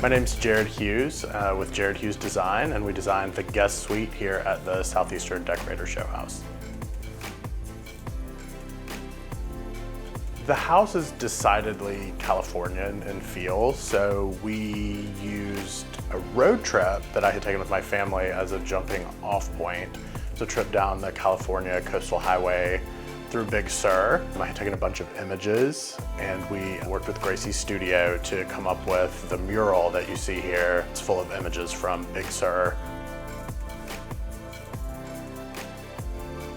My name's Jared Hughes with Jared Hughes Design, and we designed the guest suite here at the Southeastern Showhouse. The house is decidedly Californian in feel, so we used a road trip that I had taken with my family as a jumping off point. It's a trip down the California coastal highway through Big Sur. I had taken a bunch of images and we worked with Gracie Studio to come up with the mural that you see here. It's full of images from Big Sur.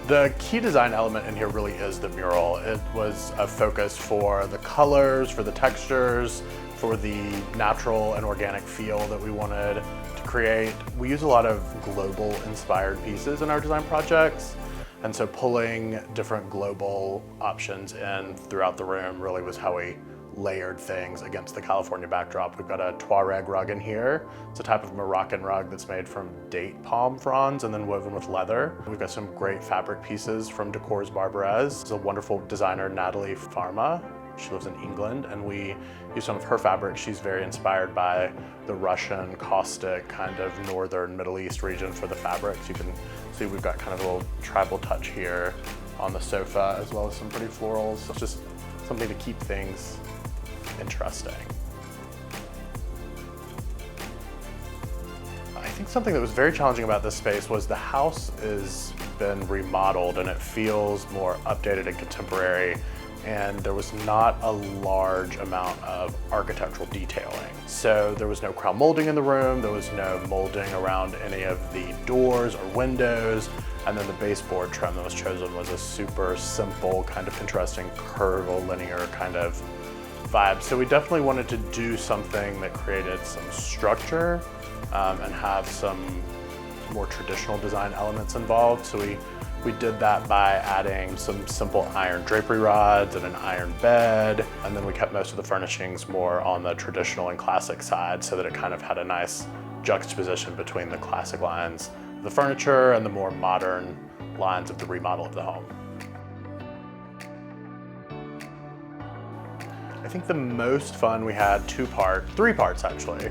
The key design element in here really is the mural. It was a focus for the colors, for the textures, for the natural and organic feel that we wanted to create. We use a lot of global inspired pieces in our design projects. And so pulling different global options in throughout the room really was how we layered things against the California backdrop. We've got a Tuareg rug in here. It's a type of Moroccan rug that's made from date palm fronds and then woven with leather. We've got some great fabric pieces from Decor's Barbarez. It's a wonderful designer, Natalie Farma. She lives in England, and we use some of her fabric. She's very inspired by the Russian caustic kind of northern Middle East region for the fabrics. You can see we've got kind of a little tribal touch here on the sofa, as well as some pretty florals. It's just something to keep things interesting. I think something that was very challenging about this space was the house has been remodeled and it feels more updated and contemporary, and there was not a large amount of architectural detailing. So there was no crown molding in the room, there was no molding around any of the doors or windows, and then the baseboard trim that was chosen was a super simple, kind of interesting curvilinear kind of vibe. So we definitely wanted to do something that created some structure and have some more traditional design elements involved. So we did that by adding some simple iron drapery rods and an iron bed, and then we kept most of the furnishings more on the traditional and classic side so that it kind of had a nice juxtaposition between the classic lines of the furniture and the more modern lines of the remodel of the home. I think the most fun we had three parts actually.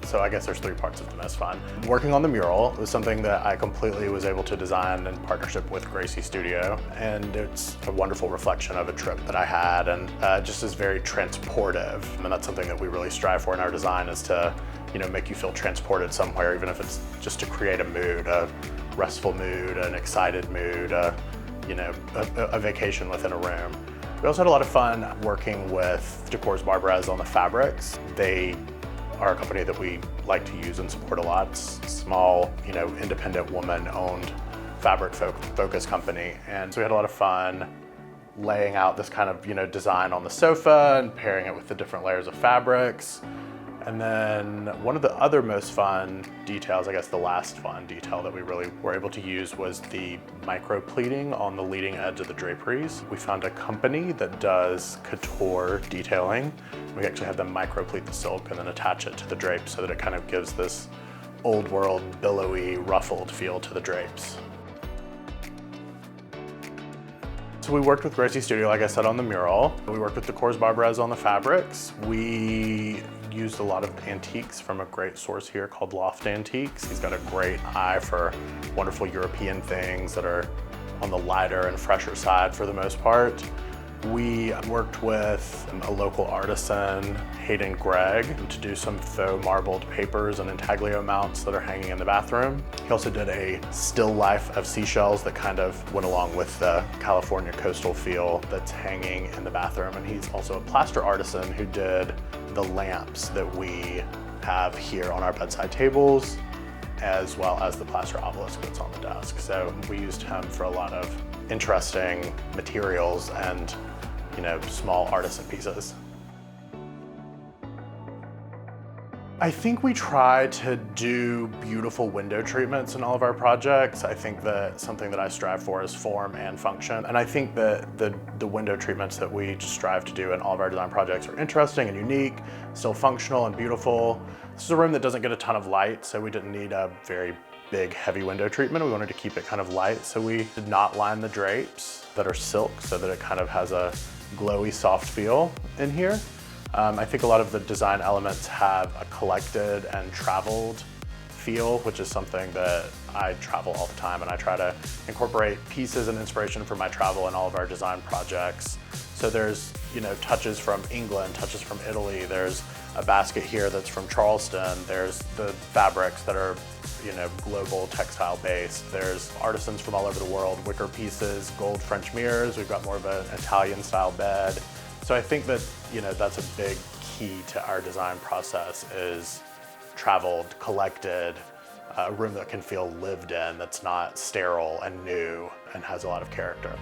So I guess there's three parts of the most fun. Working on the mural was something that I completely was able to design in partnership with Gracie Studio. And it's a wonderful reflection of a trip that I had, and just is very transportive. And that's something that we really strive for in our design, is to, make you feel transported somewhere, even if it's just to create a mood, a restful mood, an excited mood, a vacation within a room. We also had a lot of fun working with Decor's Barbarez on the fabrics. They are a company that we like to use and support a lot. It's a small, independent woman-owned fabric focused company. And so we had a lot of fun laying out this kind of, design on the sofa and pairing it with the different layers of fabrics. And then one of the other most fun details, I guess the last fun detail that we really were able to use, was the micro pleating on the leading edge of the draperies. We found a company that does couture detailing. We actually had them micro pleat the silk and then attach it to the drapes so that it kind of gives this old world, billowy, ruffled feel to the drapes. So we worked with Gracie Studio, like I said, on the mural. We worked with Decor's Barbarez on the fabrics. We used a lot of antiques from a great source here called Loft Antiques. He's got a great eye for wonderful European things that are on the lighter and fresher side for the most part. We worked with a local artisan, Hayden Gregg, to do some faux marbled papers and intaglio mounts that are hanging in the bathroom. He also did a still life of seashells that kind of went along with the California coastal feel that's hanging in the bathroom. And he's also a plaster artisan who did the lamps that we have here on our bedside tables, as well as the plaster obelisk that's on the desk. So we used him for a lot of interesting materials and, small artisan pieces. I think we try to do beautiful window treatments in all of our projects. I think that something that I strive for is form and function. And I think that the window treatments that we just strive to do in all of our design projects are interesting and unique, still functional and beautiful. This is a room that doesn't get a ton of light, so we didn't need a very big, heavy window treatment. We wanted to keep it kind of light, so we did not line the drapes that are silk so that it kind of has a glowy, soft feel in here. I think a lot of the design elements have a collected and traveled feel, which is something that I travel all the time, and I try to incorporate pieces and inspiration from my travel in all of our design projects. So there's, touches from England, touches from Italy. There's a basket here that's from Charleston. There's the fabrics that are, global textile based. There's artisans from all over the world, wicker pieces, gold French mirrors. We've got more of an Italian style bed. So I think that, that's a big key to our design process is traveled, collected, a room that can feel lived in, that's not sterile and new and has a lot of character.